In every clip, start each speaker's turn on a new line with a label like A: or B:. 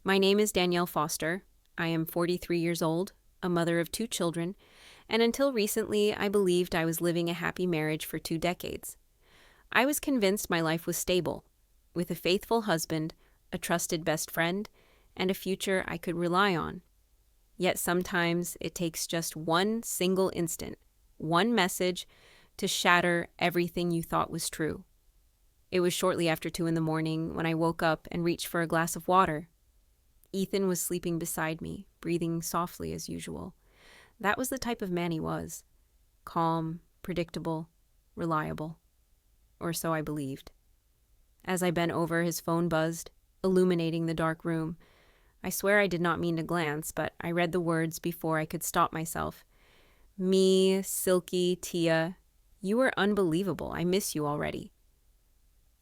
A: My name is Danielle Foster. I am 43 years old, a mother of 2 children, and until recently, I believed I was living a happy marriage for 2 decades. I was convinced my life was stable, with a faithful husband, a trusted best friend, and a future I could rely on. Yet sometimes it takes just one single instant, one message, to shatter everything you thought was true. It was shortly after 2 in the morning when I woke up and reached for a glass of water. Ethan was sleeping beside me, breathing softly as usual. That was the type of man he was. Calm, predictable, reliable. Or so I believed. As I bent over, his phone buzzed, illuminating the dark room. I swear I did not mean to glance, but I read the words before I could stop myself. Me, Silky, Tia, you are unbelievable. I miss you already.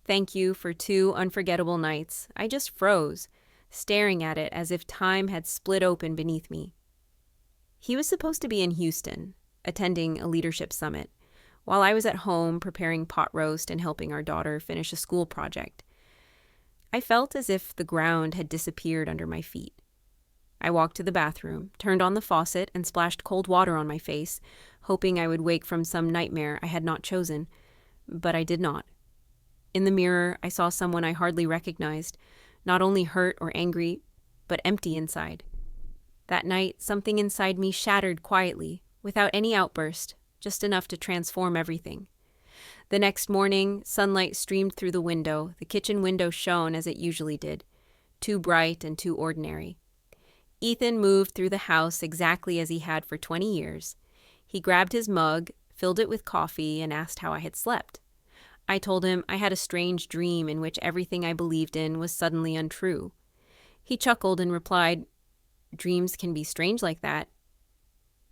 A: Thank you for 2 unforgettable nights. I just froze, staring at it as if time had split open beneath me. He was supposed to be in Houston, attending a leadership summit, while I was at home preparing pot roast and helping our daughter finish a school project. I felt as if the ground had disappeared under my feet. I walked to the bathroom, turned on the faucet, and splashed cold water on my face, hoping I would wake from some nightmare I had not chosen, but I did not. In the mirror, I saw someone I hardly recognized, not only hurt or angry, but empty inside. That night, something inside me shattered quietly, without any outburst, just enough to transform everything. The next morning, sunlight streamed through the window. The kitchen window shone as it usually did, too bright and too ordinary. Ethan moved through the house exactly as he had for 20 years. He grabbed his mug, filled it with coffee, and asked how I had slept. I told him I had a strange dream in which everything I believed in was suddenly untrue. He chuckled and replied, "Dreams can be strange like that."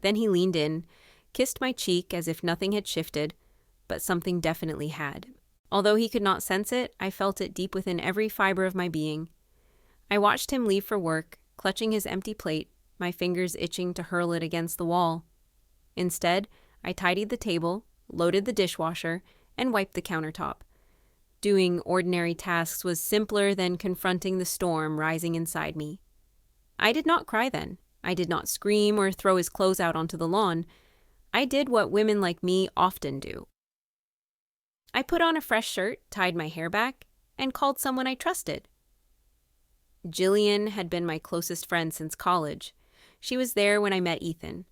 A: Then he leaned in, kissed my cheek as if nothing had shifted, but something definitely had. Although he could not sense it, I felt it deep within every fiber of my being. I watched him leave for work, clutching his empty plate, my fingers itching to hurl it against the wall. Instead, I tidied the table, loaded the dishwasher, and wiped the countertop. Doing ordinary tasks was simpler than confronting the storm rising inside me. I did not cry then. I did not scream or throw his clothes out onto the lawn. I did what women like me often do. I put on a fresh shirt, tied my hair back, and called someone I trusted. Jillian had been my closest friend since college. She was there when I met Ethan.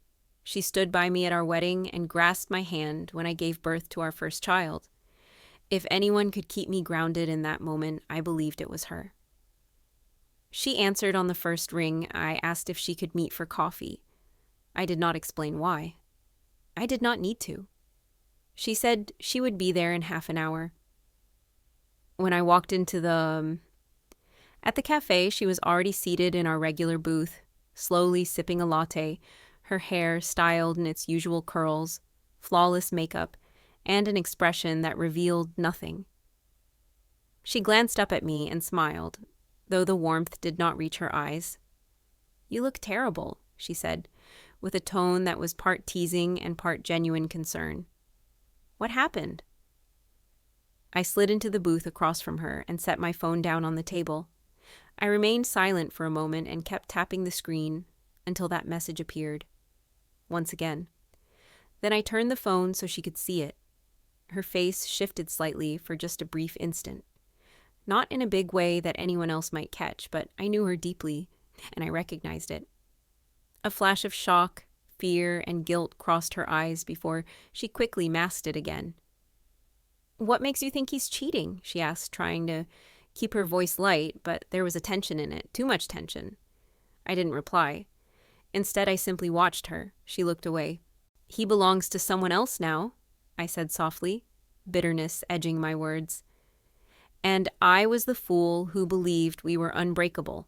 A: She stood by me at our wedding and grasped my hand when I gave birth to our first child. If anyone could keep me grounded in that moment, I believed it was her. She answered on the first ring. I asked if she could meet for coffee. I did not explain why. I did not need to. She said she would be there in half an hour. When I walked into At the cafe, she was already seated in our regular booth, slowly sipping a latte, her hair styled in its usual curls, flawless makeup, and an expression that revealed nothing. She glanced up at me and smiled, though the warmth did not reach her eyes. "You look terrible," she said, with a tone that was part teasing and part genuine concern. "What happened?" I slid into the booth across from her and set my phone down on the table. I remained silent for a moment and kept tapping the screen until that message appeared. Once again. Then I turned the phone so she could see it. Her face shifted slightly for just a brief instant. Not in a big way that anyone else might catch, but I knew her deeply, and I recognized it. A flash of shock, fear, and guilt crossed her eyes before she quickly masked it again. "What makes you think he's cheating?" she asked, trying to keep her voice light, but there was a tension in it, too much tension. I didn't reply. Instead, I simply watched her. She looked away. "He belongs to someone else now," I said softly, bitterness edging my words. And I was the fool who believed we were unbreakable.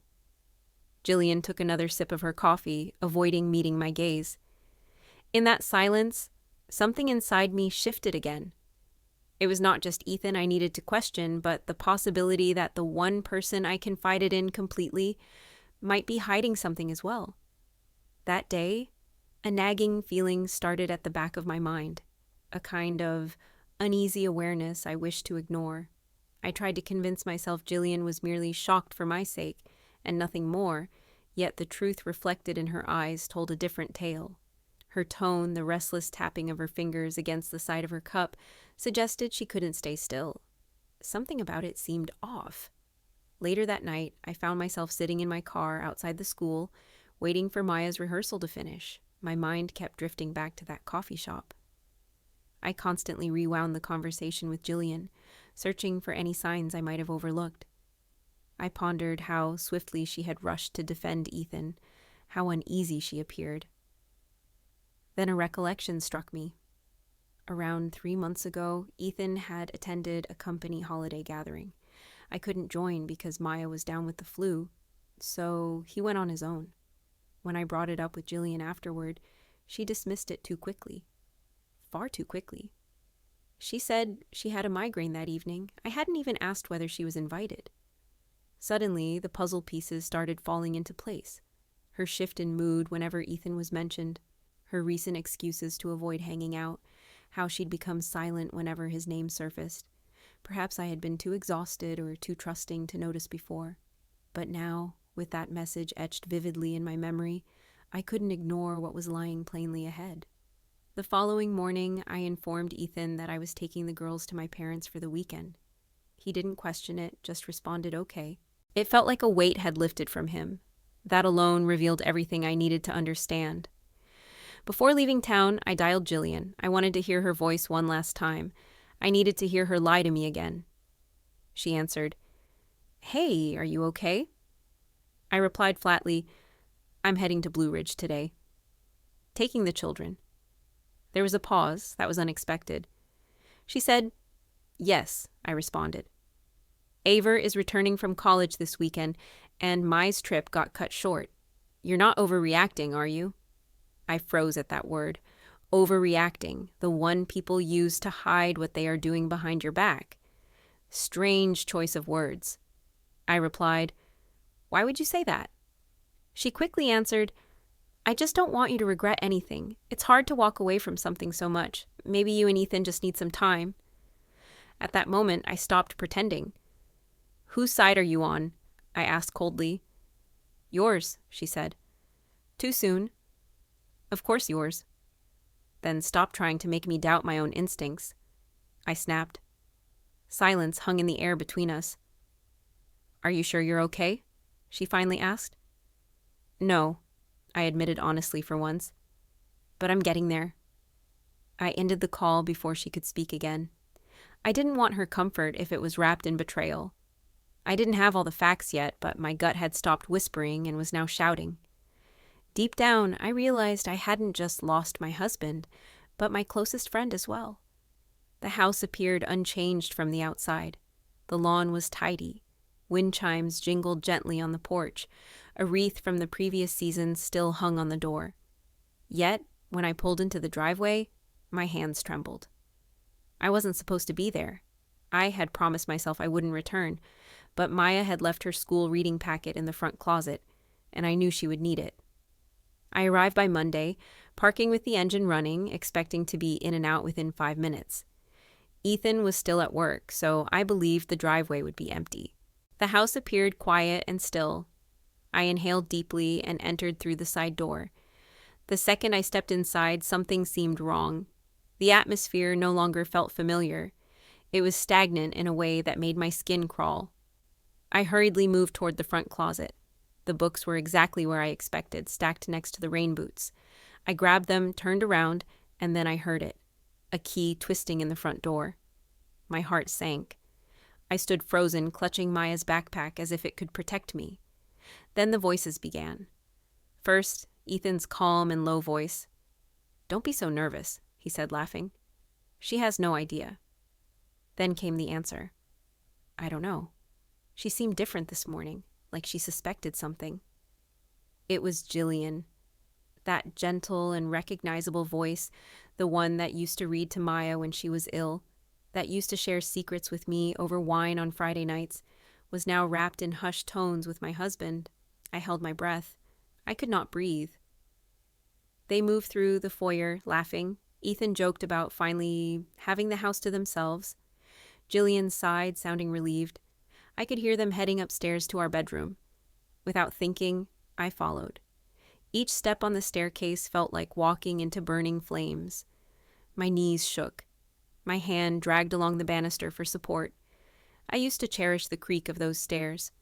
A: Jillian took another sip of her coffee, avoiding meeting my gaze. In that silence, something inside me shifted again. It was not just Ethan I needed to question, but the possibility that the one person I confided in completely might be hiding something as well. That day, a nagging feeling started at the back of my mind, a kind of uneasy awareness I wished to ignore. I tried to convince myself Jillian was merely shocked for my sake, and nothing more, yet the truth reflected in her eyes told a different tale. Her tone, the restless tapping of her fingers against the side of her cup, suggested she couldn't stay still. Something about it seemed off. Later that night, I found myself sitting in my car outside the school, waiting for Maya's rehearsal to finish. My mind kept drifting back to that coffee shop. I constantly rewound the conversation with Jillian, searching for any signs I might have overlooked. I pondered how swiftly she had rushed to defend Ethan, how uneasy she appeared. Then a recollection struck me. Around 3 months ago, Ethan had attended a company holiday gathering. I couldn't join because Maya was down with the flu, so he went on his own. When I brought it up with Jillian afterward, she dismissed it too quickly. Far too quickly. She said she had a migraine that evening. I hadn't even asked whether she was invited. Suddenly, the puzzle pieces started falling into place. Her shift in mood whenever Ethan was mentioned, her recent excuses to avoid hanging out, how she'd become silent whenever his name surfaced. Perhaps I had been too exhausted or too trusting to notice before. But now, with that message etched vividly in my memory, I couldn't ignore what was lying plainly ahead. The following morning, I informed Ethan that I was taking the girls to my parents for the weekend. He didn't question it, just responded okay. It felt like a weight had lifted from him. That alone revealed everything I needed to understand. Before leaving town, I dialed Jillian. I wanted to hear her voice one last time. I needed to hear her lie to me again. She answered, "Hey, are you okay?" I replied flatly, "I'm heading to Blue Ridge today." "Taking the children." There was a pause that was unexpected. She said, "Yes," I responded. "Aver is returning from college this weekend, and Mai's trip got cut short. You're not overreacting, are you?" I froze at that word. Overreacting, the one people use to hide what they are doing behind your back. Strange choice of words. I replied, "Why would you say that?" She quickly answered, "I just don't want you to regret anything. It's hard to walk away from something so much. Maybe you and Ethan just need some time." At that moment, I stopped pretending. "Whose side are you on?" I asked coldly. "Yours," she said. "Too soon." "Of course yours." "Then stop trying to make me doubt my own instincts," I snapped. Silence hung in the air between us. "Are you sure you're okay?" she finally asked. "No," I admitted honestly for once. "But I'm getting there." I ended the call before she could speak again. I didn't want her comfort if it was wrapped in betrayal. I didn't have all the facts yet, but my gut had stopped whispering and was now shouting. Deep down, I realized I hadn't just lost my husband, but my closest friend as well. The house appeared unchanged from the outside. The lawn was tidy. Wind chimes jingled gently on the porch. A wreath from the previous season still hung on the door. Yet, when I pulled into the driveway, my hands trembled. I wasn't supposed to be there. I had promised myself I wouldn't return, but Maya had left her school reading packet in the front closet, and I knew she would need it. I arrived by Monday, parking with the engine running, expecting to be in and out within 5 minutes. Ethan was still at work, so I believed the driveway would be empty. The house appeared quiet and still. I inhaled deeply and entered through the side door. The second I stepped inside, something seemed wrong. The atmosphere no longer felt familiar. It was stagnant in a way that made my skin crawl. I hurriedly moved toward the front closet. The books were exactly where I expected, stacked next to the rain boots. I grabbed them, turned around, and then I heard it. A key twisting in the front door. My heart sank. I stood frozen, clutching Maya's backpack as if it could protect me. Then the voices began. First, Ethan's calm and low voice. "Don't be so nervous," he said, laughing. "She has no idea." Then came the answer. "I don't know. She seemed different this morning, like she suspected something." It was Jillian. That gentle and recognizable voice, the one that used to read to Maya when she was ill, that used to share secrets with me over wine on Friday nights, was now wrapped in hushed tones with my husband. I held my breath. I could not breathe. They moved through the foyer, laughing. Ethan joked about finally having the house to themselves. Jillian sighed, sounding relieved. I could hear them heading upstairs to our bedroom. Without thinking, I followed. Each step on the staircase felt like walking into burning flames. My knees shook. My hand dragged along the banister for support. I used to cherish the creak of those stairs.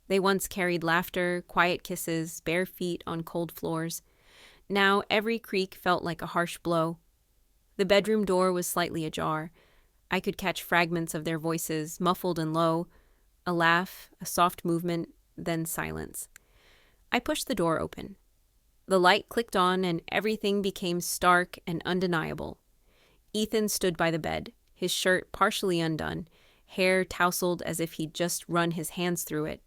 A: They once carried laughter, quiet kisses, bare feet on cold floors. Now every creak felt like a harsh blow. The bedroom door was slightly ajar. I could catch fragments of their voices, muffled and low. A laugh, a soft movement, then silence. I pushed the door open. The light clicked on and everything became stark and undeniable. Ethan stood by the bed, his shirt partially undone, hair tousled as if he'd just run his hands through it.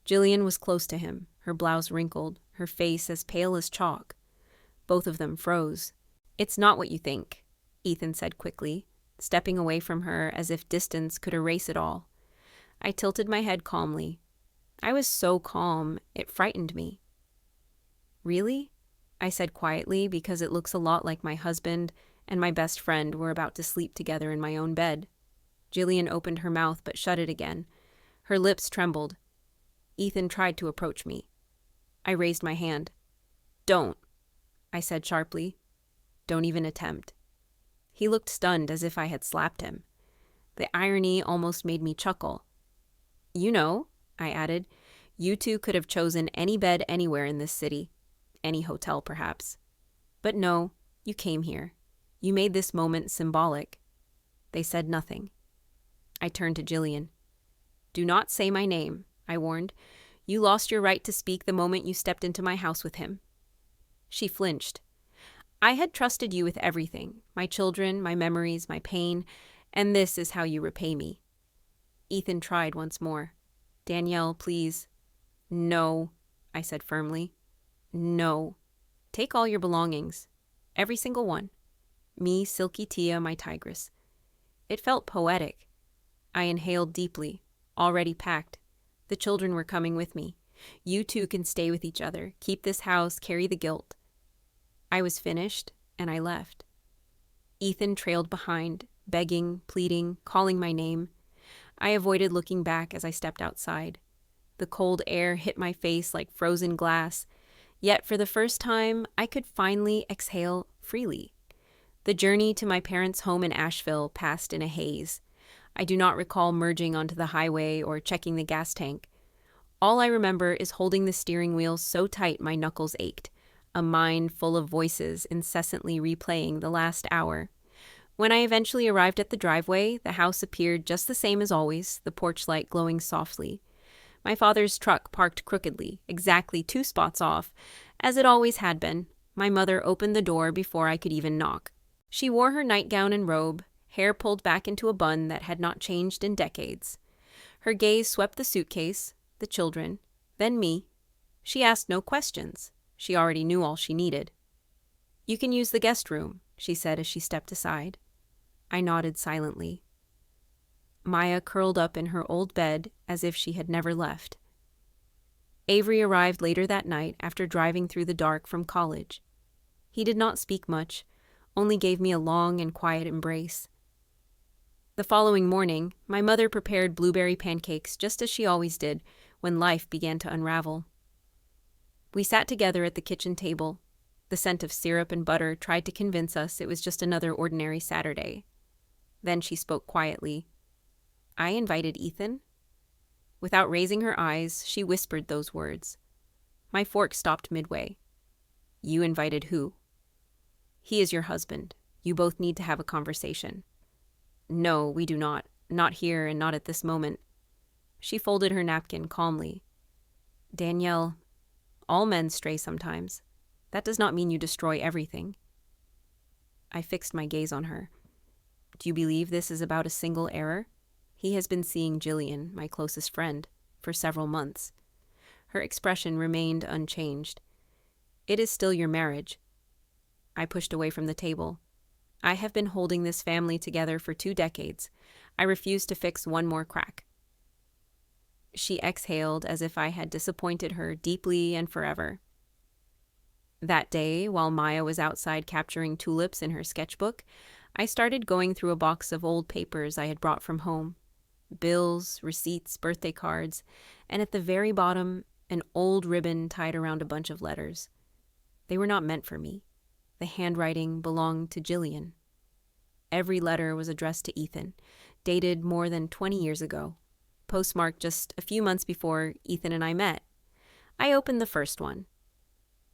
A: Jillian was close to him, her blouse wrinkled, her face as pale as chalk. Both of them froze. "It's not what you think," Ethan said quickly, stepping away from her as if distance could erase it all. I tilted my head calmly. I was so calm, it frightened me. "Really?" I said quietly, because it looks a lot like my husband and my best friend were about to sleep together in my own bed. Jillian opened her mouth but shut it again. Her lips trembled. Ethan tried to approach me. I raised my hand. "Don't," I said sharply. "Don't even attempt." He looked stunned, as if I had slapped him. The irony almost made me chuckle. "You know," I added, "you two could have chosen any bed anywhere in this city. Any hotel, perhaps. But no, you came here. You made this moment symbolic." They said nothing. I turned to Jillian. "Do not say my name," I warned. "You lost your right to speak the moment you stepped into my house with him." She flinched. "I had trusted you with everything, my children, my memories, my pain, and this is how you repay me." Ethan tried once more. "Danielle, please." "No," I said firmly. "No. Take all your belongings. Every single one. Me, Silky Tia, my tigress." It felt poetic. I inhaled deeply, already packed. The children were coming with me. You two can stay with each other, keep this house, carry the guilt. I was finished, and I left. Ethan trailed behind, begging, pleading, calling my name. I avoided looking back as I stepped outside. The cold air hit my face like frozen glass, yet for the first time, I could finally exhale freely. The journey to my parents' home in Asheville passed in a haze. I do not recall merging onto the highway or checking the gas tank. All I remember is holding the steering wheel so tight my knuckles ached, a mind full of voices incessantly replaying the last hour. When I eventually arrived at the driveway, the house appeared just the same as always, the porch light glowing softly. My father's truck parked crookedly, exactly 2 spots off, as it always had been. My mother opened the door before I could even knock. She wore her nightgown and robe, hair pulled back into a bun that had not changed in decades. Her gaze swept the suitcase, the children, then me. She asked no questions. She already knew all she needed. "You can use the guest room," she said as she stepped aside. I nodded silently. Maya curled up in her old bed as if she had never left. Avery arrived later that night after driving through the dark from college. He did not speak much, only gave me a long and quiet embrace. The following morning, my mother prepared blueberry pancakes just as she always did when life began to unravel. We sat together at the kitchen table. The scent of syrup and butter tried to convince us it was just another ordinary Saturday. Then she spoke quietly. "I invited Ethan?" Without raising her eyes, she whispered those words. My fork stopped midway. "You invited who?" "He is your husband. You both need to have a conversation." "No, we do not. Not here and not at this moment." She folded her napkin calmly. "Danielle, all men stray sometimes. That does not mean you destroy everything." I fixed my gaze on her. "Do you believe this is about a single error? He has been seeing Jillian, my closest friend, for several months." Her expression remained unchanged. "It is still your marriage." I pushed away from the table. "I have been holding this family together for 2 decades. I refuse to fix one more crack." She exhaled as if I had disappointed her deeply and forever. That day, while Maya was outside capturing tulips in her sketchbook, I started going through a box of old papers I had brought from home. Bills, receipts, birthday cards, and at the very bottom, an old ribbon tied around a bunch of letters. They were not meant for me. The handwriting belonged to Jillian. Every letter was addressed to Ethan, dated more than 20 years ago, postmarked just a few months before Ethan and I met. I opened the first one.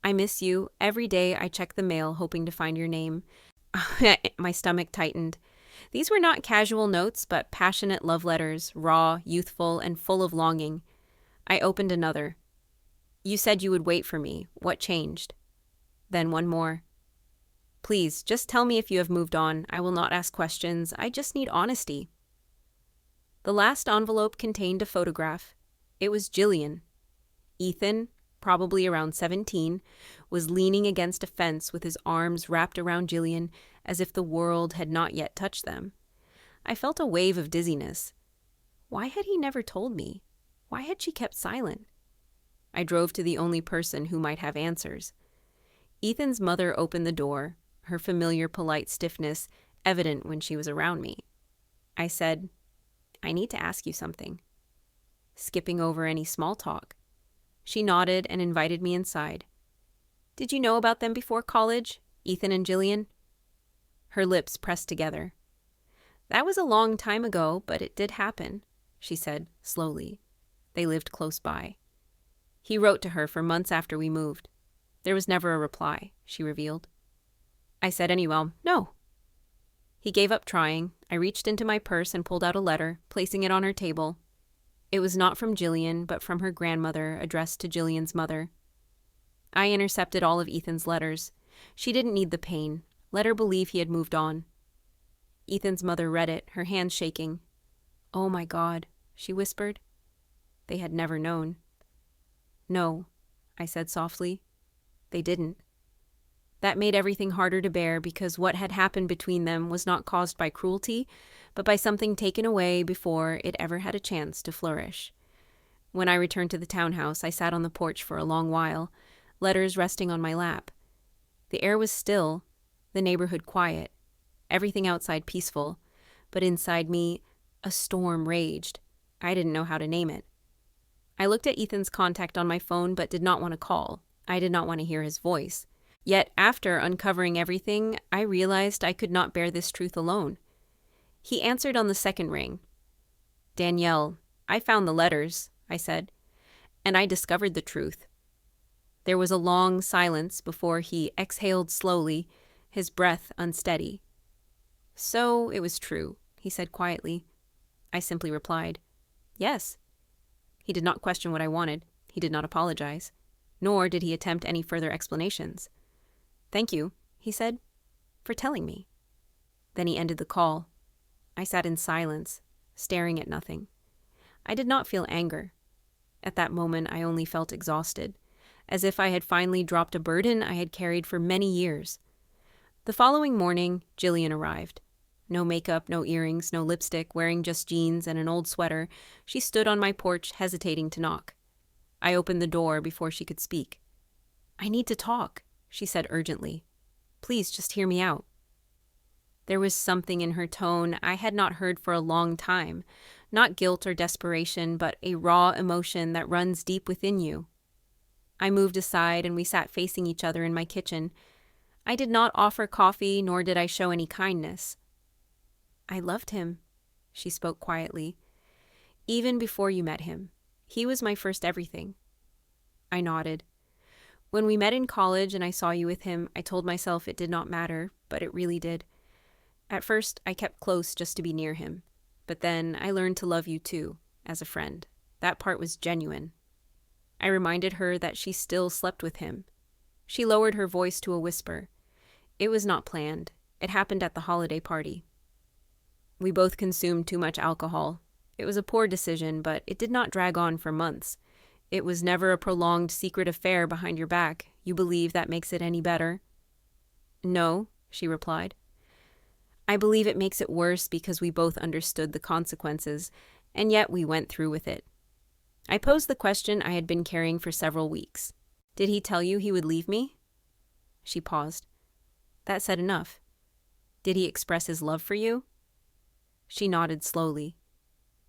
A: I miss you. Every day I check the mail hoping to find your name. My stomach tightened. These were not casual notes, but passionate love letters, raw, youthful, and full of longing. I opened another. You said you would wait for me. What changed? Then one more. Please, just tell me if you have moved on. I will not ask questions. I just need honesty. The last envelope contained a photograph. It was Jillian. Ethan, probably around 17, was leaning against a fence with his arms wrapped around Jillian as if the world had not yet touched them. I felt a wave of dizziness. Why had he never told me? Why had she kept silent? I drove to the only person who might have answers. Ethan's mother opened the door, her familiar polite stiffness evident when she was around me. I said, I need to ask you something. Skipping over any small talk. She nodded and invited me inside. Did you know about them before college, Ethan and Jillian? Her lips pressed together. That was a long time ago, but it did happen, she said slowly. They lived close by. He wrote to her for months after we moved. There was never a reply, she revealed. I said anyway, no. He gave up trying. I reached into my purse and pulled out a letter, placing it on her table. It was not from Jillian, but from her grandmother, addressed to Jillian's mother. I intercepted all of Ethan's letters. She didn't need the pain. Let her believe he had moved on. Ethan's mother read it, her hands shaking. Oh my God, she whispered. They had never known. No, I said softly. They didn't. That made everything harder to bear because what had happened between them was not caused by cruelty, but by something taken away before it ever had a chance to flourish. When I returned to the townhouse, I sat on the porch for a long while, letters resting on my lap. The air was still, the neighborhood quiet, everything outside peaceful, but inside me, a storm raged. I didn't know how to name it. I looked at Ethan's contact on my phone but did not want to call. I did not want to hear his voice. Yet after uncovering everything, I realized I could not bear this truth alone. He answered on the second ring. Danielle, I found the letters, I said, and I discovered the truth. There was a long silence before he exhaled slowly, his breath unsteady. So it was true, he said quietly. I simply replied, yes. He did not question what I wanted. He did not apologize. Nor did he attempt any further explanations. Thank you, he said, for telling me. Then he ended the call. I sat in silence, staring at nothing. I did not feel anger. At that moment, I only felt exhausted, as if I had finally dropped a burden I had carried for many years. The following morning, Jillian arrived. No makeup, no earrings, no lipstick, wearing just jeans and an old sweater, she stood on my porch, hesitating to knock. I opened the door before she could speak. I need to talk, she said urgently. Please just hear me out. There was something in her tone I had not heard for a long time, not guilt or desperation, but a raw emotion that runs deep within you. I moved aside and we sat facing each other in my kitchen. I did not offer coffee, nor did I show any kindness. I loved him, she spoke quietly. Even before you met him. He was my first everything. I nodded. When we met in college and I saw you with him, I told myself it did not matter, but it really did. At first, I kept close just to be near him. But then I learned to love you too, as a friend. That part was genuine. I reminded her that she still slept with him. She lowered her voice to a whisper. It was not planned. It happened at the holiday party. We both consumed too much alcohol. It was a poor decision, but it did not drag on for months. It was never a prolonged secret affair behind your back. You believe that makes it any better? No, she replied. I believe it makes it worse because we both understood the consequences, and yet we went through with it. I posed the question I had been carrying for several weeks. Did he tell you he would leave me? She paused. That said enough. Did he express his love for you? She nodded slowly.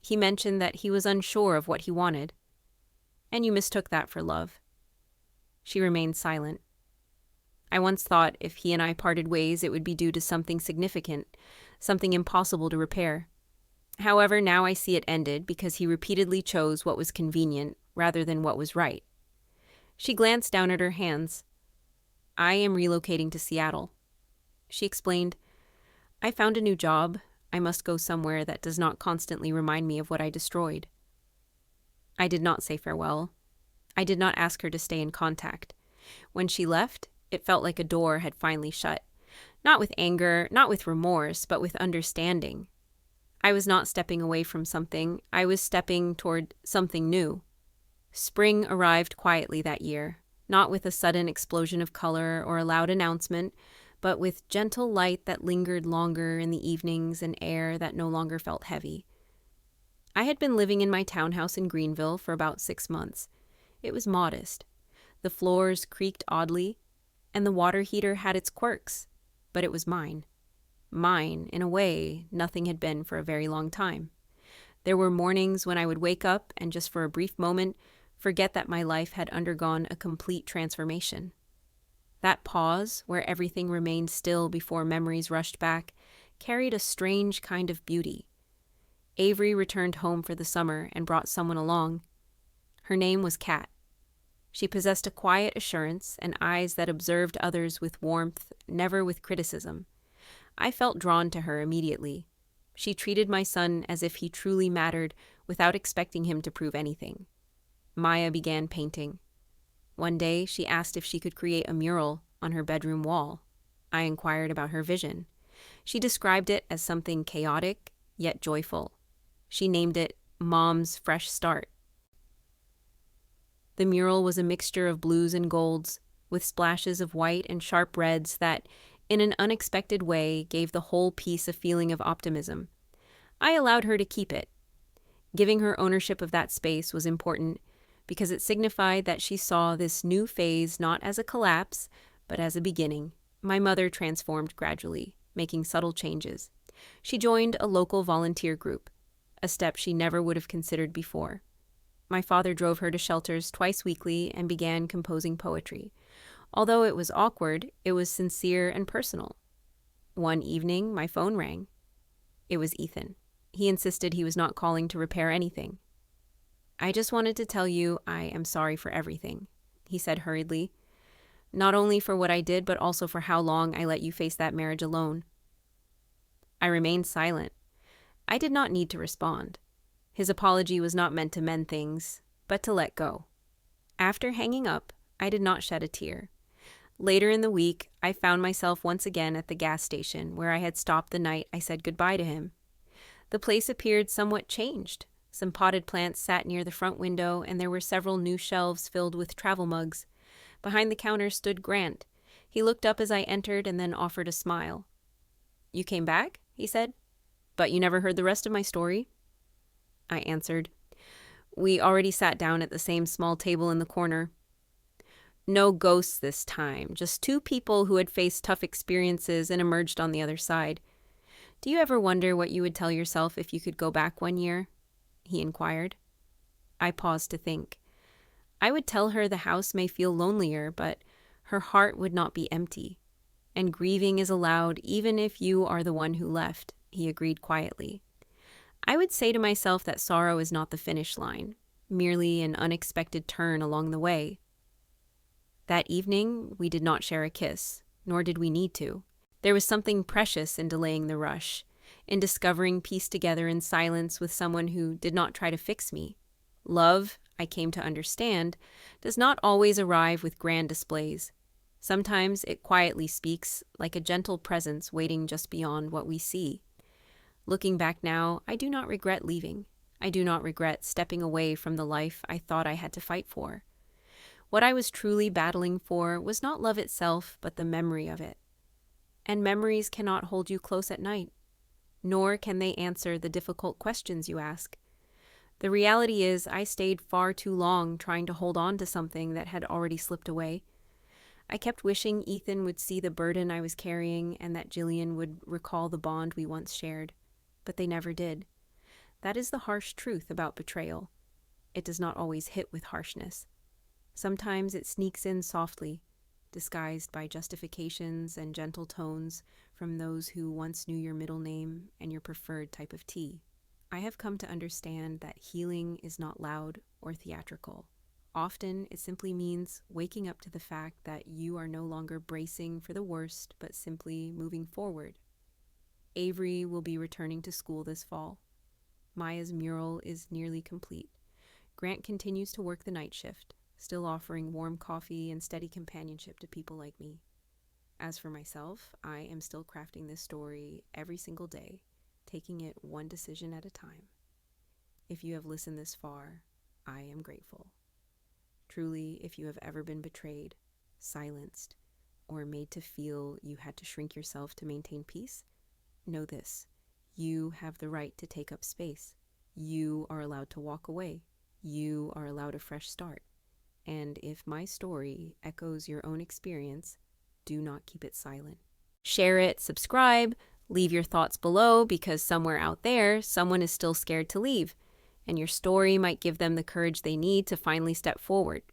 A: He mentioned that he was unsure of what he wanted. and you mistook that for love." She remained silent. I once thought if he and I parted ways, it would be due to something significant, something impossible to repair. However, now I see it ended because he repeatedly chose what was convenient rather than what was right. She glanced down at her hands. "I am relocating to Seattle." She explained, "I found a new job. I must go somewhere that does not constantly remind me of what I destroyed." I did not say farewell. I did not ask her to stay in contact. When she left, it felt like a door had finally shut. Not with anger, not with remorse, but with understanding. I was not stepping away from something. I was stepping toward something new. Spring arrived quietly that year, not with a sudden explosion of color or a loud announcement, but with gentle light that lingered longer in the evenings and air that no longer felt heavy. I had been living in my townhouse in Greenville for about 6 months. It was modest. The floors creaked oddly, and the water heater had its quirks, but it was mine. Mine, in a way, nothing had been for a very long time. There were mornings when I would wake up and just for a brief moment forget that my life had undergone a complete transformation. That pause, where everything remained still before memories rushed back, carried a strange kind of beauty. Avery returned home for the summer and brought someone along. Her name was Kat. She possessed a quiet assurance and eyes that observed others with warmth, never with criticism. I felt drawn to her immediately. She treated my son as if he truly mattered without expecting him to prove anything. Maya began painting. One day, she asked if she could create a mural on her bedroom wall. I inquired about her vision. She described it as something chaotic, yet joyful. She named it Mom's Fresh Start. The mural was a mixture of blues and golds, with splashes of white and sharp reds that, in an unexpected way, gave the whole piece a feeling of optimism. I allowed her to keep it. Giving her ownership of that space was important because it signified that she saw this new phase not as a collapse, but as a beginning. My mother transformed gradually, making subtle changes. She joined a local volunteer group, a step she never would have considered before. My father drove her to shelters twice weekly and began composing poetry. Although it was awkward, it was sincere and personal. One evening, my phone rang. It was Ethan. He insisted he was not calling to repair anything. "I just wanted to tell you I am sorry for everything," he said hurriedly. "Not only for what I did, but also for how long I let you face that marriage alone." I remained silent. I did not need to respond. His apology was not meant to mend things, but to let go. After hanging up, I did not shed a tear. Later in the week, I found myself once again at the gas station where I had stopped the night I said goodbye to him. The place appeared somewhat changed. Some potted plants sat near the front window, and there were several new shelves filled with travel mugs. Behind the counter stood Grant. He looked up as I entered and then offered a smile. "You came back?" he said. "But you never heard the rest of my story?" I answered. "We already sat down at the same small table in the corner." No ghosts this time, just two people who had faced tough experiences and emerged on the other side. "Do you ever wonder what you would tell yourself if you could go back 1 year?" he inquired. I paused to think. I would tell her the house may feel lonelier, but her heart would not be empty. And grieving is allowed even if you are the one who left, he agreed quietly. I would say to myself that sorrow is not the finish line, merely an unexpected turn along the way. That evening, we did not share a kiss, nor did we need to. There was something precious in delaying the rush, in discovering peace together in silence with someone who did not try to fix me. Love, I came to understand, does not always arrive with grand displays. Sometimes it quietly speaks, like a gentle presence waiting just beyond what we see. Looking back now, I do not regret leaving. I do not regret stepping away from the life I thought I had to fight for. What I was truly battling for was not love itself, but the memory of it. And memories cannot hold you close at night, nor can they answer the difficult questions you ask. The reality is I stayed far too long trying to hold on to something that had already slipped away. I kept wishing Ethan would see the burden I was carrying and that Jillian would recall the bond we once shared. But they never did. That is the harsh truth about betrayal. it does not always hit with harshness. Sometimes it sneaks in softly, disguised by justifications and gentle tones from those who once knew your middle name and your preferred type of tea. I have come to understand that healing is not loud or theatrical. Often, it simply means waking up to the fact that you are no longer bracing for the worst, but simply moving forward. Avery will be returning to school this fall. Maya's mural is nearly complete. Grant continues to work the night shift, still offering warm coffee and steady companionship to people like me. As for myself, I am still crafting this story every single day, taking it one decision at a time. If you have listened this far, I am grateful. Truly, if you have ever been betrayed, silenced, or made to feel you had to shrink yourself to maintain peace, know this: you have the right to take up space. You are allowed to walk away. You are allowed a fresh start. And if my story echoes your own experience, do not keep it silent. Share it, subscribe, leave your thoughts below, because somewhere out there, someone is still scared to leave, and your story might give them the courage they need to finally step forward.